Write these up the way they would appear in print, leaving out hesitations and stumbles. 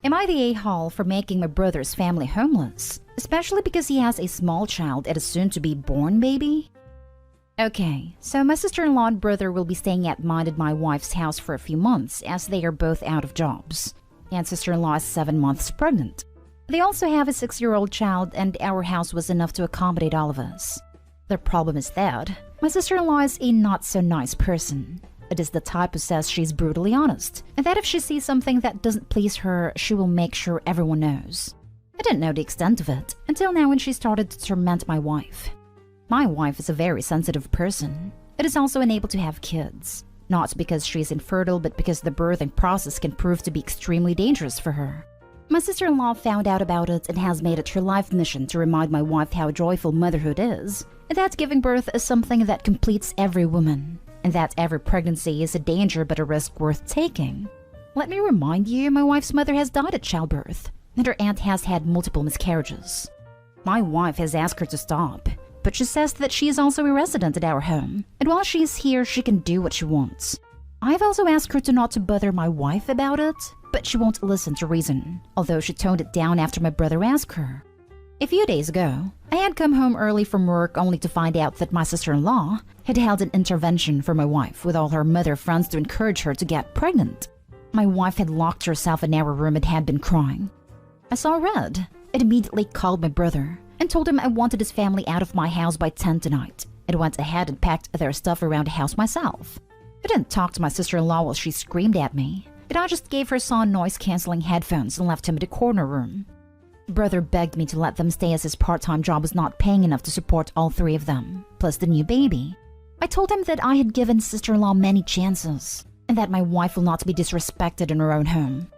Am I the a-hole for making my brother's family homeless? Especially because he has a small child and a soon-to-be-born baby? Okay, so my sister-in-law and brother will be staying at mine and my wife's house for a few months as they are both out of jobs. And sister-in-law is 7 months pregnant. They also have a 6-year-old child and our house was enough to accommodate all of us. The problem is that my sister-in-law is a not-so-nice person. It is the type who says she's brutally honest, and that if she sees something that doesn't please her, she will make sure everyone knows. I didn't know the extent of it until now when she started to torment my wife. My wife is a very sensitive person. It is also unable to have kids. Not because she's infertile, but because the birthing process can prove to be extremely dangerous for her. My sister-in-law found out about it and has made it her life mission to remind my wife how joyful motherhood is, and that giving birth is something that completes every woman, and that every pregnancy is a danger but a risk worth taking. Let me remind you, my wife's mother has died at childbirth, and her aunt has had multiple miscarriages. My wife has asked her to stop, but she says that she is also a resident at our home, and while she is here, she can do what she wants. I've also asked her to not to bother my wife about it, but she won't listen to reason, although she toned it down after my brother asked her. A few days ago, I had come home early from work only to find out that my sister-in-law had held an intervention for my wife with all her mother friends to encourage her to get pregnant. My wife had locked herself in our room and had been crying. I saw red and immediately called my brother and told him I wanted his family out of my house by 10 tonight, and went ahead and packed their stuff around the house myself. I didn't talk to my sister-in-law while she screamed at me, and I just gave her son noise-canceling headphones and left him in the corner room. Brother begged me to let them stay as his part-time job was not paying enough to support all 3 of them, plus the new baby. I told him that I had given sister-in-law many chances, and that my wife will not be disrespected in her own home.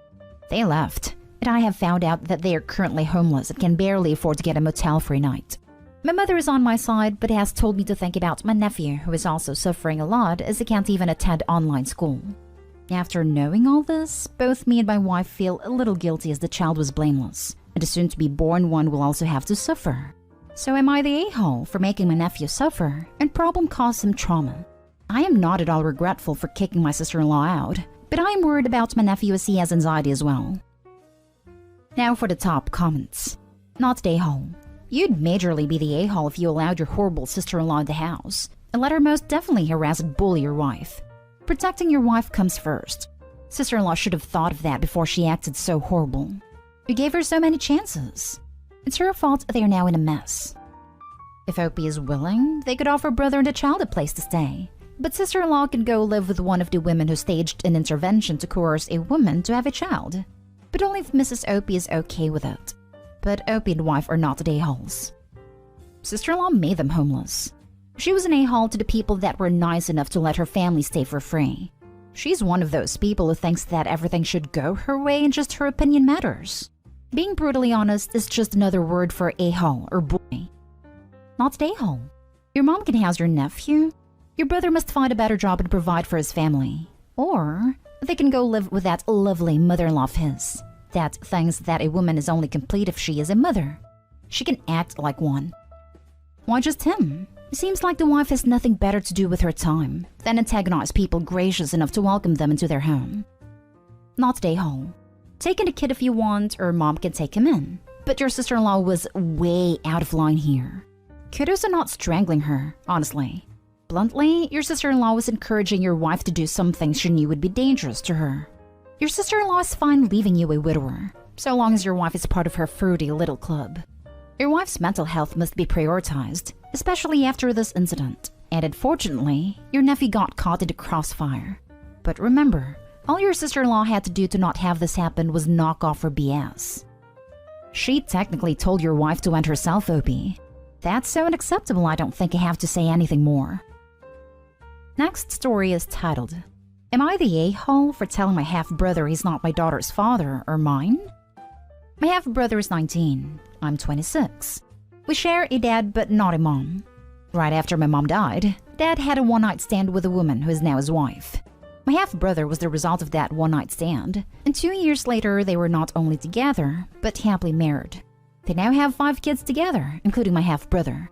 They left, and I have found out that they are currently homeless and can barely afford to get a motel for a night. My mother is on my side, but has told me to think about my nephew, who is also suffering a lot as he can't even attend online school. After knowing all this, both me and my wife feel a little guilty as the child was blameless, and the soon-to-be-born one will also have to suffer. So am I the a-hole for making my nephew suffer and problem cause him trauma? I am not at all regretful for kicking my sister-in-law out, but I am worried about my nephew as he has anxiety as well. Now for the top comments. Not the a-hole. You'd majorly be the a-hole if you allowed your horrible sister-in-law in the house, and let her most definitely harass and bully your wife. Protecting your wife comes first. Sister-in-law should have thought of that before she acted so horrible. You gave her so many chances. It's her fault they are now in a mess. If Opie is willing, they could offer brother and the child a place to stay. But sister-in-law can go live with one of the women who staged an intervention to coerce a woman to have a child. But only if Mrs. Opie is okay with it. But Opie and wife are not the a-holes. Sister-in-law made them homeless. She was an a-hole to the people that were nice enough to let her family stay for free. She's one of those people who thinks that everything should go her way and just her opinion matters. Being brutally honest is just another word for a-hole or boy. Not the a-hole. Your mom can house your nephew. Your brother must find a better job and provide for his family. Or they can go live with that lovely mother-in-law of his that thinks that a woman is only complete if she is a mother. She can act like one. Why just him? It seems like the wife has nothing better to do with her time than antagonize people gracious enough to welcome them into their home. Not the a-hole. Take in the kid if you want, or mom can take him in. But your sister-in-law was way out of line here. Kudos on not strangling her, honestly. Bluntly, your sister-in-law was encouraging your wife to do some things she knew would be dangerous to her. Your sister-in-law is fine leaving you a widower, so long as your wife is part of her fruity little club. Your wife's mental health must be prioritized, especially after this incident. And unfortunately, your nephew got caught in the crossfire. But remember, all your sister-in-law had to do to not have this happen was knock off her BS. She technically told your wife to end herself, Opie. That's so unacceptable I don't think I have to say anything more. Next story is titled, Am I the a-hole for telling my half-brother he's not my daughter's father or mine? My half-brother is 19. I'm 26. We share a dad but not a mom. Right after my mom died, Dad had a one-night stand with a woman who is now his wife. My half-brother was the result of that one-night stand, and 2 years later they were not only together, but happily married. They now have 5 kids together, including my half-brother.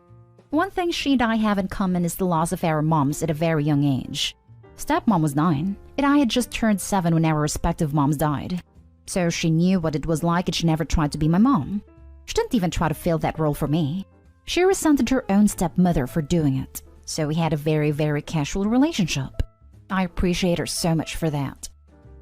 One thing she and I have in common is the loss of our moms at a very young age. Stepmom was 9, and I had just turned 7 when our respective moms died. So she knew what it was like and she never tried to be my mom. She didn't even try to fill that role for me. She resented her own stepmother for doing it. So we had a very, very casual relationship. I appreciate her so much for that.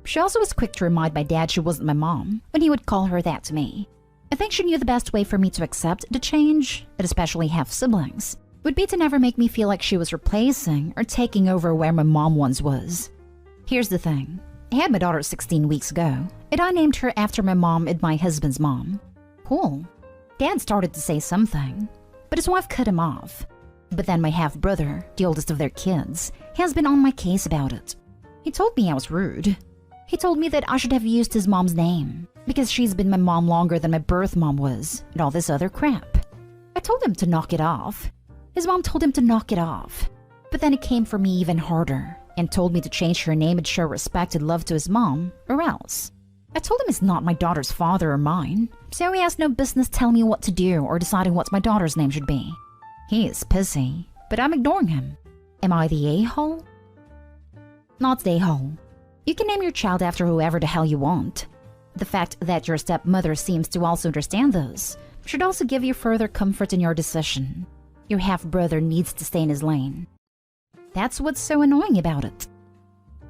She also was quick to remind my dad she wasn't my mom when he would call her that to me. I think she knew the best way for me to accept the change, and especially have siblings, would be to never make me feel like she was replacing or taking over where my mom once was. Here's the thing. I had my daughter 16 weeks ago, and I named her after my mom and my husband's mom. Cool. Dad started to say something, but his wife cut him off. But then my half-brother, the oldest of their kids, has been on my case about it. He told me I was rude. He told me that I should have used his mom's name, because she's been my mom longer than my birth mom was, and all this other crap. I told him to knock it off. His mom told him to knock it off. But then he came for me even harder, and told me to change her name and show respect and love to his mom, or else. I told him he's not my daughter's father or mine, so he has no business telling me what to do or deciding what my daughter's name should be. He is pissy, but I'm ignoring him. Am I the a-hole? Not the a-hole. You can name your child after whoever the hell you want. The fact that your stepmother seems to also understand this should also give you further comfort in your decision. Your half-brother needs to stay in his lane. That's what's so annoying about it.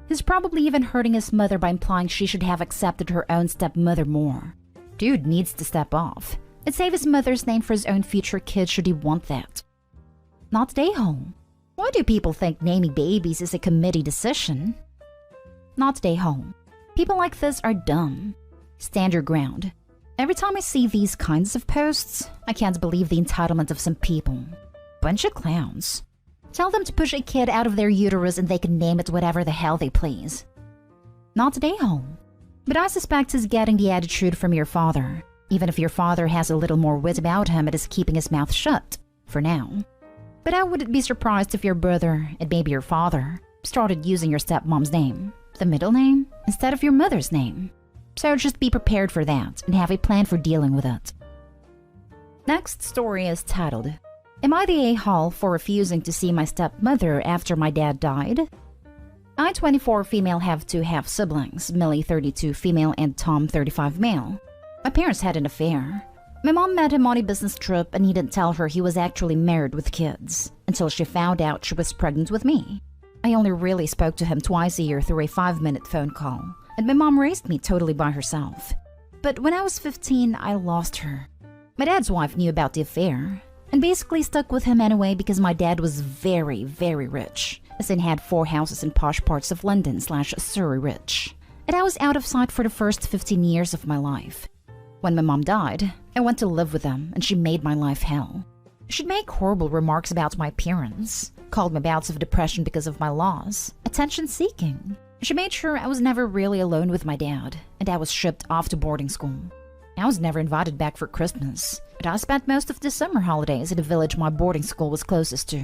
He's probably even hurting his mother by implying she should have accepted her own stepmother more. Dude needs to step off and save his mother's name for his own future kids should he want that. Not the a-hole. Why do people think naming babies is a committee decision? Not the a-hole. People like this are dumb. Stand your ground. Every time I see these kinds of posts, I can't believe the entitlement of some people. Bunch of clowns. Tell them to push a kid out of their uterus and they can name it whatever the hell they please. Not the a-hole. But I suspect he's getting the attitude from your father. Even if your father has a little more wit about him, it is keeping his mouth shut. For now. But I wouldn't be surprised if your brother, and maybe your father, started using your stepmom's name, the middle name, instead of your mother's name. So just be prepared for that and have a plan for dealing with it. Next story is titled, Am I the a-hole for refusing to see my stepmother after my dad died? I, 24 female, have two half-siblings, Millie, 32 female, and Tom, 35 male. My parents had an affair. My mom met him on a business trip and he didn't tell her he was actually married with kids until she found out she was pregnant with me. I only really spoke to him twice a year through a 5-minute phone call, and my mom raised me totally by herself. But when I was 15, I lost her. My dad's wife knew about the affair and basically stuck with him anyway because my dad was very, very rich, as in had 4 houses in posh parts of London/Surrey rich. And I was out of sight for the first 15 years of my life. When my mom died, I went to live with them and she made my life hell. She'd make horrible remarks about my appearance, called me bouts of depression because of my loss, attention-seeking. She made sure I was never really alone with my dad, and I was shipped off to boarding school. I was never invited back for Christmas, but I spent most of the summer holidays at a village my boarding school was closest to.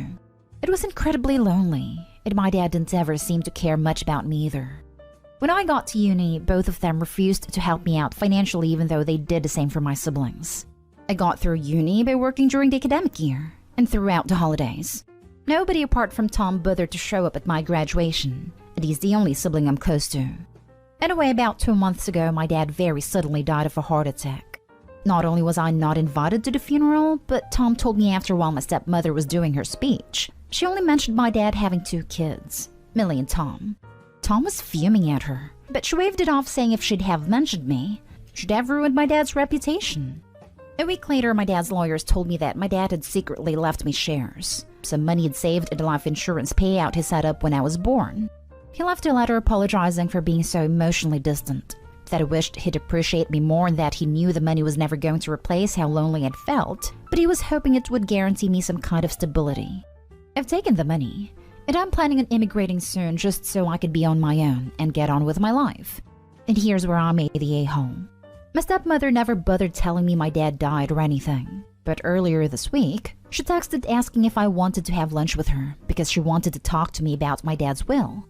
It was incredibly lonely, and my dad didn't ever seem to care much about me either. When I got to uni, both of them refused to help me out financially even though they did the same for my siblings. I got through uni by working during the academic year and throughout the holidays. Nobody apart from Tom bothered to show up at my graduation, and he's the only sibling I'm close to. Anyway, about 2 months ago, my dad very suddenly died of a heart attack. Not only was I not invited to the funeral, but Tom told me after while my stepmother was doing her speech, she only mentioned my dad having 2 kids, Millie and Tom. Tom was fuming at her, but she waved it off saying if she'd have mentioned me, she'd have ruined my dad's reputation. A week later, my dad's lawyers told me that my dad had secretly left me shares, some money he'd saved in a life insurance payout he set up when I was born. He left a letter apologizing for being so emotionally distant, that I wished he'd appreciate me more and that he knew the money was never going to replace how lonely I'd felt, but he was hoping it would guarantee me some kind of stability. I've taken the money, and I'm planning on immigrating soon just so I could be on my own and get on with my life. And here's where I'm the a-hole. My stepmother never bothered telling me my dad died or anything, but earlier this week, she texted asking if I wanted to have lunch with her because she wanted to talk to me about my dad's will.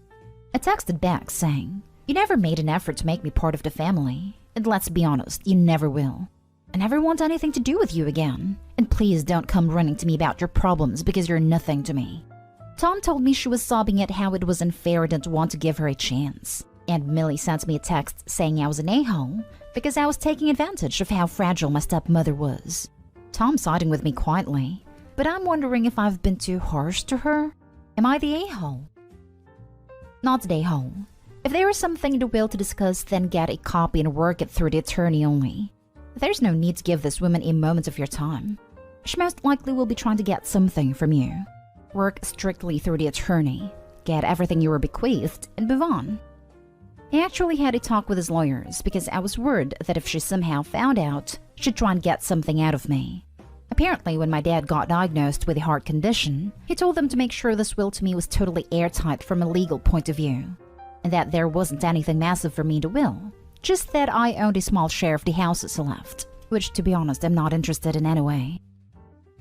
I texted back saying, "You never made an effort to make me part of the family, and let's be honest, you never will. I never want anything to do with you again, and please don't come running to me about your problems because you're nothing to me." Tom told me she was sobbing at how it was unfair and didn't want to give her a chance. And Millie sent me a text saying I was an a-hole because I was taking advantage of how fragile my stepmother was. Tom's siding with me quietly, but I'm wondering if I've been too harsh to her. Am I the a-hole? Not the a-hole. If there is something in the will to discuss, then get a copy and work it through the attorney only. There's no need to give this woman a moment of your time. She most likely will be trying to get something from you. Work strictly through the attorney, get everything you were bequeathed, and move on. He actually had a talk with his lawyers because I was worried that if she somehow found out, she'd try and get something out of me. Apparently, when my dad got diagnosed with a heart condition, he told them to make sure this will to me was totally airtight from a legal point of view, and that there wasn't anything massive for me in the will, just that I owned a small share of the houses left, which, to be honest, I'm not interested in anyway.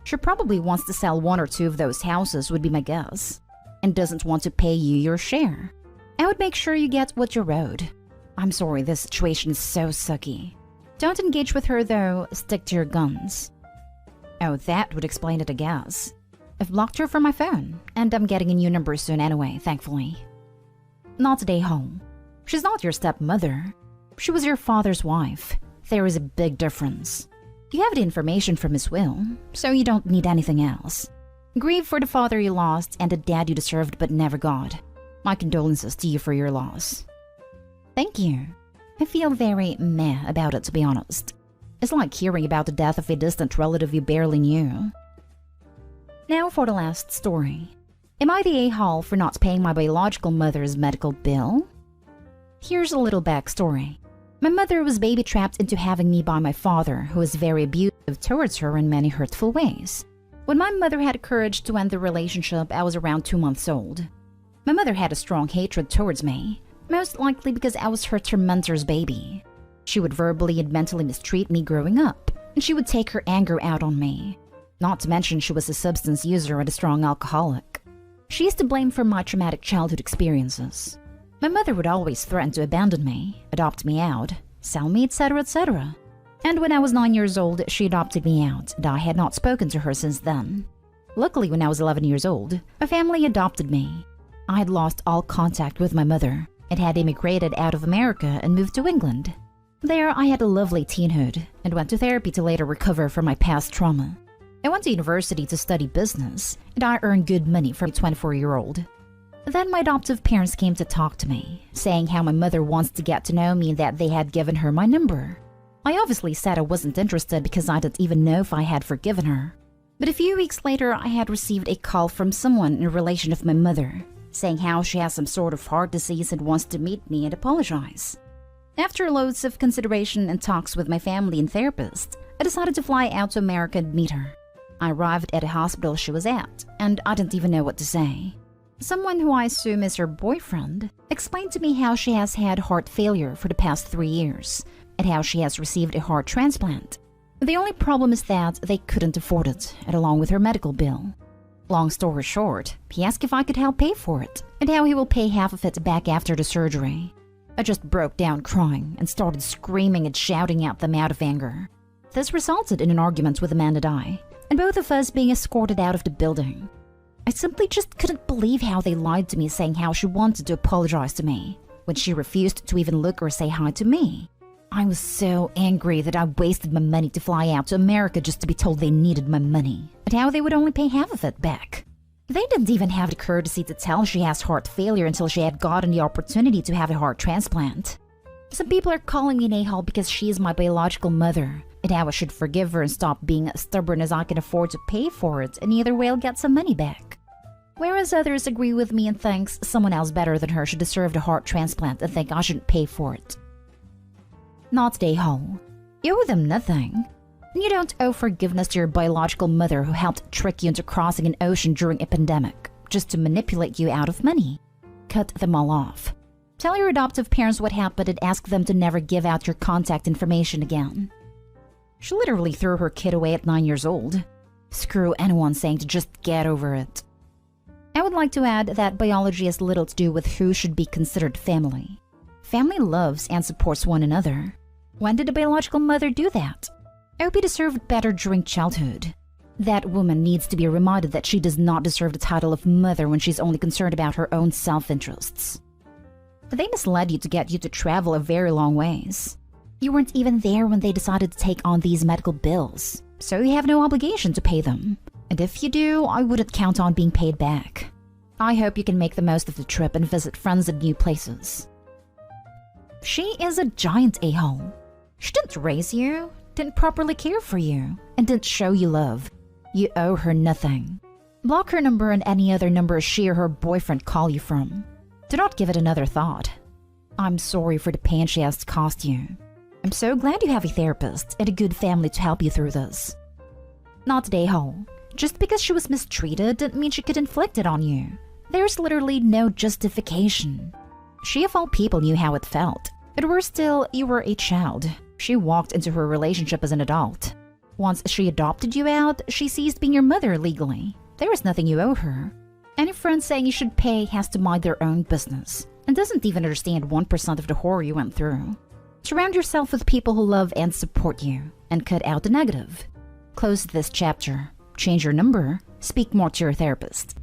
She probably wants to sell one or two of those houses, would be my guess, and doesn't want to pay you your share. I would make sure you get what you're owed. I'm sorry, this situation is so sucky. Don't engage with her though, stick to your guns. Oh, that would explain it, I guess. I've blocked her from my phone, and I'm getting a new number soon anyway, thankfully. Not today home. She's not your stepmother. She was your father's wife. There is a big difference. You have the information from his will, so you don't need anything else. Grieve for the father you lost and the dad you deserved but never got. My condolences to you for your loss. Thank you. I feel very meh about it, to be honest. It's like hearing about the death of a distant relative you barely knew. Now for the last story. Am I the a-hole for not paying my biological mother's medical bill? Here's a little backstory. My mother was baby-trapped into having me by my father, who was very abusive towards her in many hurtful ways. When my mother had courage to end the relationship, I was around 2 months old. My mother had a strong hatred towards me, most likely because I was her tormentor's baby. She would verbally and mentally mistreat me growing up, and she would take her anger out on me. Not to mention she was a substance user and a strong alcoholic. She is to blame for my traumatic childhood experiences. My mother would always threaten to abandon me, adopt me out, sell me, etc., etc. And when I was 9 years old, she adopted me out, and I had not spoken to her since then. Luckily, when I was 11 years old, my family adopted me. I had lost all contact with my mother and had immigrated out of America and moved to England. There, I had a lovely teenhood and went to therapy to later recover from my past trauma. I went to university to study business, and I earned good money for a 24-year-old. Then my adoptive parents came to talk to me, saying how my mother wants to get to know me and that they had given her my number. I obviously said I wasn't interested because I didn't even know if I had forgiven her. But a few weeks later, I had received a call from someone in relation of my mother, saying how she has some sort of heart disease and wants to meet me and apologize. After loads of consideration and talks with my family and therapist, I decided to fly out to America and meet her. I arrived at a hospital she was at, and I didn't even know what to say. Someone who I assume is her boyfriend explained to me how she has had heart failure for the past 3 years, and how she has received a heart transplant. The only problem is that they couldn't afford it, and along with her medical bill. Long story short, he asked if I could help pay for it, and how he will pay half of it back after the surgery. I just broke down crying and started screaming and shouting at them out of anger. This resulted in an argument with Amanda and I, and both of us being escorted out of the building. I simply just couldn't believe how they lied to me, saying how she wanted to apologize to me, when she refused to even look or say hi to me. I was so angry that I wasted my money to fly out to America just to be told they needed my money, and how they would only pay half of it back. They didn't even have the courtesy to tell she has heart failure until she had gotten the opportunity to have a heart transplant. Some people are calling me an a-hole because she is my biological mother, and how I should forgive her and stop being as stubborn as I can afford to pay for it, and either way I'll get some money back. Whereas others agree with me and thinks someone else better than her should deserve the heart transplant and think I shouldn't pay for it. Not the a-hole. You owe them nothing. And you don't owe forgiveness to your biological mother who helped trick you into crossing an ocean during a pandemic, just to manipulate you out of money. Cut them all off. Tell your adoptive parents what happened and ask them to never give out your contact information again. She literally threw her kid away at 9 years old. Screw anyone saying to just get over it. I would like to add that biology has little to do with who should be considered family. Family loves and supports one another. When did a biological mother do that? Opie deserved better during childhood. That woman needs to be reminded that she does not deserve the title of mother when she's only concerned about her own self-interests. They misled you to get you to travel a very long ways. You weren't even there when they decided to take on these medical bills, so you have no obligation to pay them. And if you do, I wouldn't count on being paid back. I hope you can make the most of the trip and visit friends and new places. She is a giant a-hole. She didn't raise you, didn't properly care for you, and didn't show you love. You owe her nothing. Block her number and any other number she or her boyfriend call you from. Do not give it another thought. I'm sorry for the pain she has caused you. I'm so glad you have a therapist and a good family to help you through this. Not the a-hole. Just because she was mistreated didn't mean she could inflict it on you. There's literally no justification. She of all people knew how it felt. And worse still, you were a child. She walked into her relationship as an adult. Once she adopted you out, she ceased being your mother legally. There is nothing you owe her. Any friend saying you should pay has to mind their own business and doesn't even understand 1% of the horror you went through. Surround yourself with people who love and support you and cut out the negative. Close this chapter. Change your number. Speak more to your therapist.